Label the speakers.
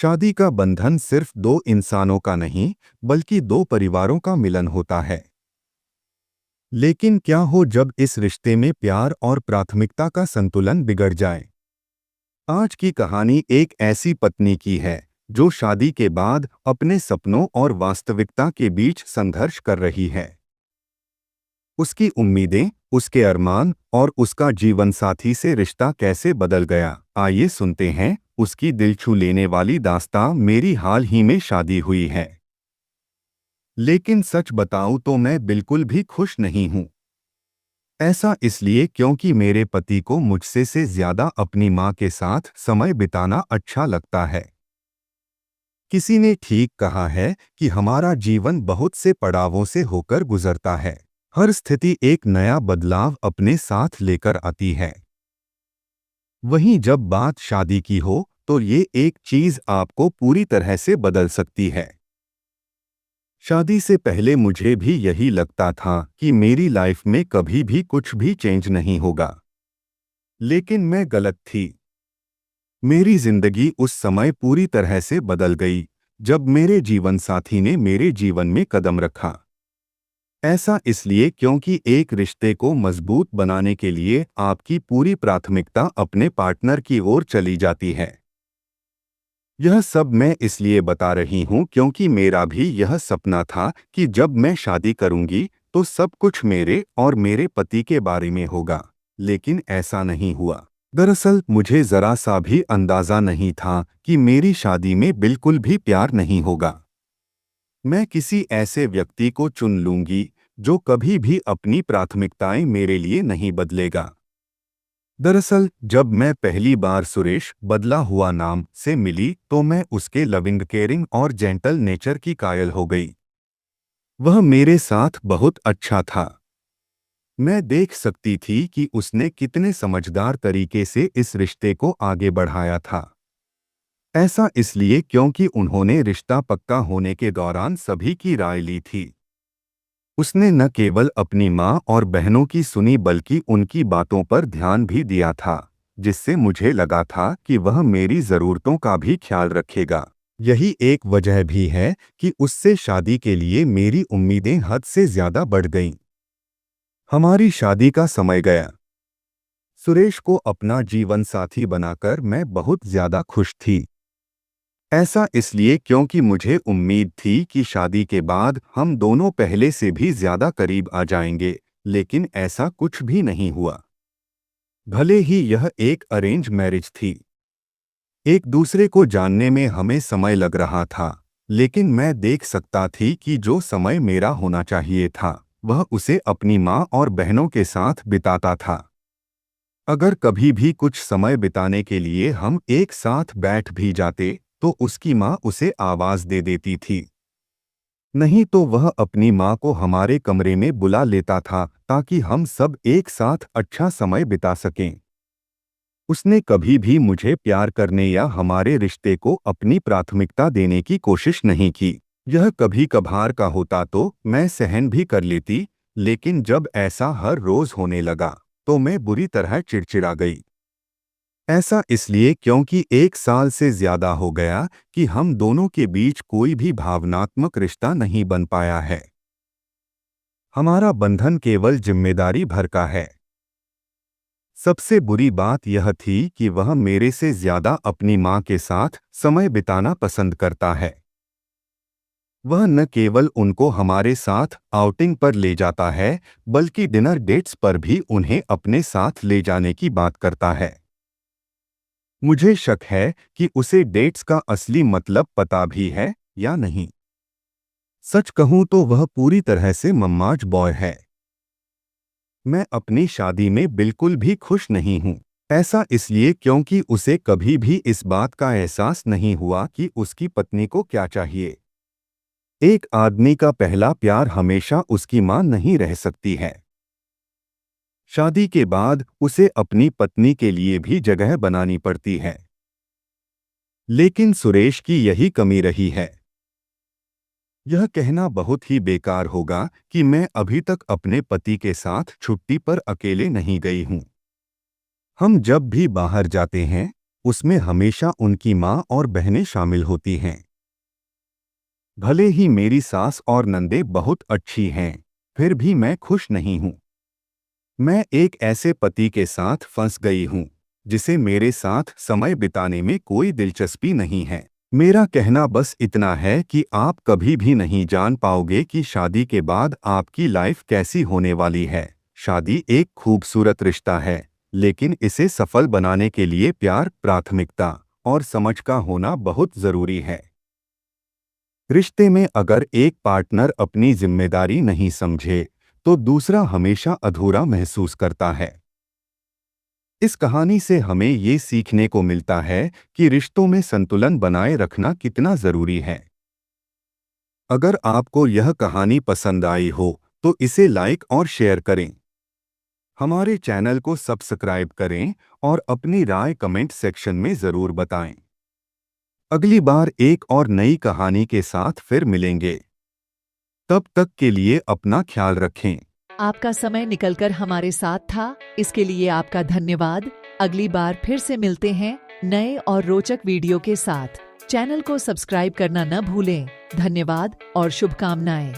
Speaker 1: शादी का बंधन सिर्फ दो इंसानों का नहीं, बल्कि दो परिवारों का मिलन होता है। लेकिन क्या हो जब इस रिश्ते में प्यार और प्राथमिकता का संतुलन बिगड़ जाए? आज की कहानी एक ऐसी पत्नी की है जो शादी के बाद अपने सपनों और वास्तविकता के बीच संघर्ष कर रही है। उसकी उम्मीदें, उसके अरमान और उसका जीवनसाथी से रिश्ता कैसे बदल गया, आइए सुनते हैं उसकी दिल छू लेने वाली दास्तां। मेरी हाल ही में शादी हुई है, लेकिन सच बताऊं तो मैं बिल्कुल भी खुश नहीं हूं। ऐसा इसलिए क्योंकि मेरे पति को मुझसे से ज्यादा अपनी मां के साथ समय बिताना अच्छा लगता है। किसी ने ठीक कहा है कि हमारा जीवन बहुत से पड़ावों से होकर गुजरता है। हर स्थिति एक नया बदलाव अपने साथ लेकर आती है। वहीं जब बात शादी की हो तो ये एक चीज आपको पूरी तरह से बदल सकती है। शादी से पहले मुझे भी यही लगता था कि मेरी लाइफ में कभी भी कुछ भी चेंज नहीं होगा। लेकिन मैं गलत थी। मेरी जिंदगी उस समय पूरी तरह से बदल गई जब मेरे जीवन साथी ने मेरे जीवन में कदम रखा। ऐसा इसलिए क्योंकि एक रिश्ते को मजबूत बनाने के लिए आपकी पूरी प्राथमिकता अपने पार्टनर की ओर चली जाती है। यह सब मैं इसलिए बता रही हूँ क्योंकि मेरा भी यह सपना था कि जब मैं शादी करूंगी तो सब कुछ मेरे और मेरे पति के बारे में होगा, लेकिन ऐसा नहीं हुआ। दरअसल मुझे जरा सा भी अंदाजा नहीं था कि मेरी शादी में बिल्कुल भी प्यार नहीं होगा। मैं किसी ऐसे व्यक्ति को चुन लूंगी जो कभी भी अपनी प्राथमिकताएं मेरे लिए नहीं बदलेगा। दरअसल जब मैं पहली बार सुरेश बदला हुआ नाम से मिली तो मैं उसके लविंग, केयरिंग और जेंटल नेचर की कायल हो गई। वह मेरे साथ बहुत अच्छा था। मैं देख सकती थी कि उसने कितने समझदार तरीके से इस रिश्ते को आगे बढ़ाया था। ऐसा इसलिए क्योंकि उन्होंने रिश्ता पक्का होने के दौरान सभी की राय ली थी। उसने न केवल अपनी माँ और बहनों की सुनी बल्कि उनकी बातों पर ध्यान भी दिया था, जिससे मुझे लगा था कि वह मेरी ज़रूरतों का भी ख्याल रखेगा। यही एक वजह भी है कि उससे शादी के लिए मेरी उम्मीदें हद से ज़्यादा बढ़ गईं। हमारी शादी का समय गया। सुरेश को अपना जीवन साथी बनाकर मैं बहुत ज़्यादा खुश थी। ऐसा इसलिए क्योंकि मुझे उम्मीद थी कि शादी के बाद हम दोनों पहले से भी ज्यादा करीब आ जाएंगे, लेकिन ऐसा कुछ भी नहीं हुआ। भले ही यह एक अरेंज मैरिज थी, एक दूसरे को जानने में हमें समय लग रहा था, लेकिन मैं देख सकता थी कि जो समय मेरा होना चाहिए था वह उसे अपनी माँ और बहनों के साथ बिताता था। अगर कभी भी कुछ समय बिताने के लिए हम एक साथ बैठ भी जाते तो उसकी माँ उसे आवाज दे देती थी, नहीं तो वह अपनी माँ को हमारे कमरे में बुला लेता था ताकि हम सब एक साथ अच्छा समय बिता सकें। उसने कभी भी मुझे प्यार करने या हमारे रिश्ते को अपनी प्राथमिकता देने की कोशिश नहीं की। यह कभी कभार का होता तो मैं सहन भी कर लेती, लेकिन जब ऐसा हर रोज होने लगा तो मैं बुरी तरह चिड़चिड़ा गई। ऐसा इसलिए क्योंकि एक साल से ज्यादा हो गया कि हम दोनों के बीच कोई भी भावनात्मक रिश्ता नहीं बन पाया है। हमारा बंधन केवल जिम्मेदारी भर का है। सबसे बुरी बात यह थी कि वह मेरे से ज्यादा अपनी माँ के साथ समय बिताना पसंद करता है। वह न केवल उनको हमारे साथ आउटिंग पर ले जाता है, बल्कि डिनर डेट्स पर भी उन्हें अपने साथ ले जाने की बात करता है। मुझे शक है कि उसे डेट्स का असली मतलब पता भी है या नहीं। सच कहूं तो वह पूरी तरह से मम्माज बॉय है। मैं अपनी शादी में बिल्कुल भी खुश नहीं हूं। ऐसा इसलिए क्योंकि उसे कभी भी इस बात का एहसास नहीं हुआ कि उसकी पत्नी को क्या चाहिए। एक आदमी का पहला प्यार हमेशा उसकी मां नहीं रह सकती है। शादी के बाद उसे अपनी पत्नी के लिए भी जगह बनानी पड़ती है। लेकिन सुरेश की यही कमी रही है। यह कहना बहुत ही बेकार होगा कि मैं अभी तक अपने पति के साथ छुट्टी पर अकेले नहीं गई हूं। हम जब भी बाहर जाते हैं उसमें हमेशा उनकी माँ और बहनें शामिल होती हैं। भले ही मेरी सास और नंदे बहुत अच्छी हैं, फिर भी मैं खुश नहीं हूँ। मैं एक ऐसे पति के साथ फंस गई हूँ जिसे मेरे साथ समय बिताने में कोई दिलचस्पी नहीं है। मेरा कहना बस इतना है कि आप कभी भी नहीं जान पाओगे कि शादी के बाद आपकी लाइफ कैसी होने वाली है। शादी एक खूबसूरत रिश्ता है, लेकिन इसे सफल बनाने के लिए प्यार, प्राथमिकता और समझ का होना बहुत जरूरी है। रिश्ते में अगर एक पार्टनर अपनी जिम्मेदारी नहीं समझे, तो दूसरा हमेशा अधूरा महसूस करता है। इस कहानी से हमें ये सीखने को मिलता है कि रिश्तों में संतुलन बनाए रखना कितना जरूरी है। अगर आपको यह कहानी पसंद आई हो, तो इसे लाइक और शेयर करें। हमारे चैनल को सब्सक्राइब करें और अपनी राय कमेंट सेक्शन में जरूर बताएं। अगली बार एक और नई कहानी के साथ फिर मिलेंगे। तब तक के लिए अपना ख्याल रखें।
Speaker 2: आपका समय निकलकर हमारे साथ था, इसके लिए आपका धन्यवाद। अगली बार फिर से मिलते हैं नए और रोचक वीडियो के साथ। चैनल को सब्सक्राइब करना न भूलें। धन्यवाद और शुभकामनाएं।